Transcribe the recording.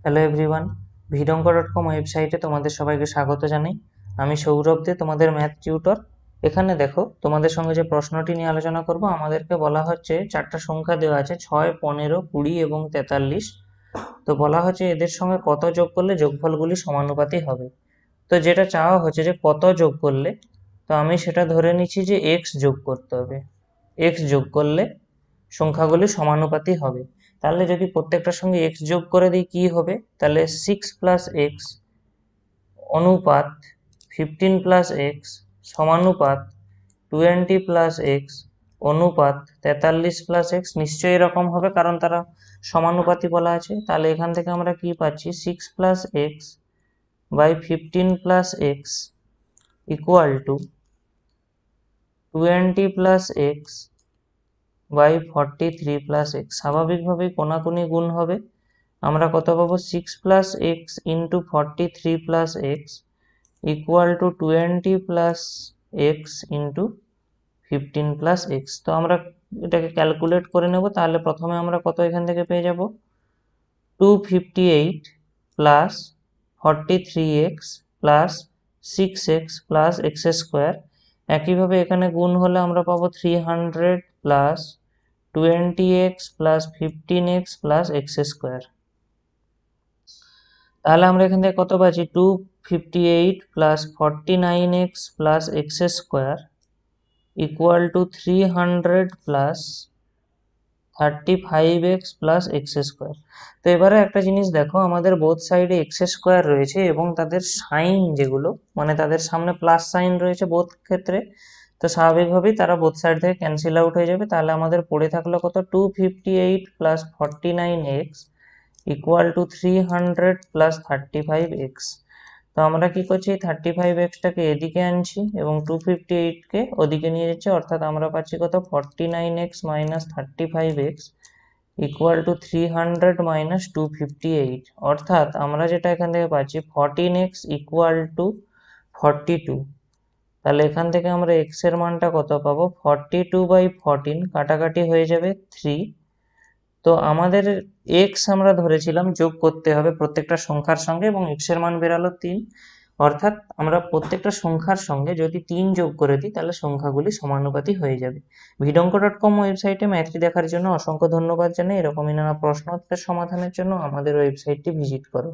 Hello everyone, ভিডঙ্ক.কম ওয়েবসাইটে তোমাদের সবাইকে স্বাগত জানাই। আমি সৌরভ দে, তোমাদের ম্যাথ টিউটর। এখানে দেখো, তোমাদের সঙ্গে যে প্রশ্নটি নিয়ে আলোচনা করব, আমাদেরকে বলা হচ্ছে চারটা সংখ্যা দেওয়া আছে 6, 15, 20 এবং 43। তো বলা হচ্ছে এদের সঙ্গে কত যোগ করলে যোগফলগুলি সমানুপাতি হবে। তো যেটা চাওয়া হচ্ছে যে কত যোগ করলে, তো আমি সেটা ধরে নিচ্ছি যে এক্স যোগ করতে হবে। এক্স যোগ করলে সংখ্যাগুলি সমানুপাতি হবে। তাহলে যদি প্রত্যেকটার সঙ্গে এক্স যোগ করে দিই কি হবে, তাহলে 6 + x অনুপাত 15 + x সমানুপাত 20 + x অনুপাত 43 + x। নিশ্চয়ই এরকম হবে, কারণ তারা সমানুপাতি বলা আছে। তাহলে এখান থেকে আমরা কি পাচ্ছি, 6 + x by 15 + x equal to 20 + x by 43 + x। স্বাভাবিকভাবেই কোনাকুনি গুণ হবে। আমরা কত পাবো, 6 + x into 43 + x equal to 20 + x into 15 + x। তো আমরা এটাকে ক্যালকুলেট করে নেব। তাহলে প্রথমে আমরা কত এখান থেকে পেয়ে যাব, 258 + 43x + 6x + x স্কোয়ার। একইভাবে এখানে গুণ হলে আমরা পাবো 300 + 20x + 15x + x স্কোয়ার। তাহলে আমরা এখান থেকে কত পাচ্ছি, 258 + 49x + x square equal to 300 + 35x + x square. তো এবারে একটা জিনিস দেখো, আমাদের বোথ সাইডে এক্স স্কোয়ার রয়েছে এবং তাদের সাইন যেগুলো, মানে তাদের সামনে প্লাস সাইন রয়েছে বোথ ক্ষেত্রে। তো স্বাভাবিকভাবেই তারা বোথ সাইড থেকে ক্যান্সেল আউট হয়ে যাবে। তাহলে আমাদের পড়ে থাকলো কত, 258 + 49x ইকুয়াল টু 300 + 35x। তো আমরা কি করছি, 35x-টাকে এদিকে আনছি এবং 258-কে ওদিকে নিয়ে যাচ্ছি, অর্থাৎ আমরা পাচ্ছি কত, 49x - 35x ইকুয়াল টু 300 - 258। অর্থাৎ আমরা যেটা এখান থেকে পাচ্ছি 14x ইকুয়াল টু 42। তাহলে এখান থেকে আমরা x এর মানটা কত পাবো, 42/14, কাটাকাটি হয়ে যাবে 3। তো আমাদের x আমরা ধরেছিলাম যোগ করতে হবে প্রত্যেকটা সংখ্যার সঙ্গে, এবং x এর মান বেরালো 3। অর্থাৎ আমরা প্রত্যেকটা সংখ্যার সঙ্গে যদি 3 যোগ করে দিই, তাহলে সংখ্যাগুলি সমানুপাতি হয়ে যাবে। ভিডঙ্ক.কম ওয়েবসাইটে ম্যাথটি দেখার জন্য অসংখ্য ধন্যবাদ জানাই। এরকমই নানা প্রশ্ন উত্তর সমাধানের জন্য আমাদের ওয়েবসাইটটি ভিজিট করো।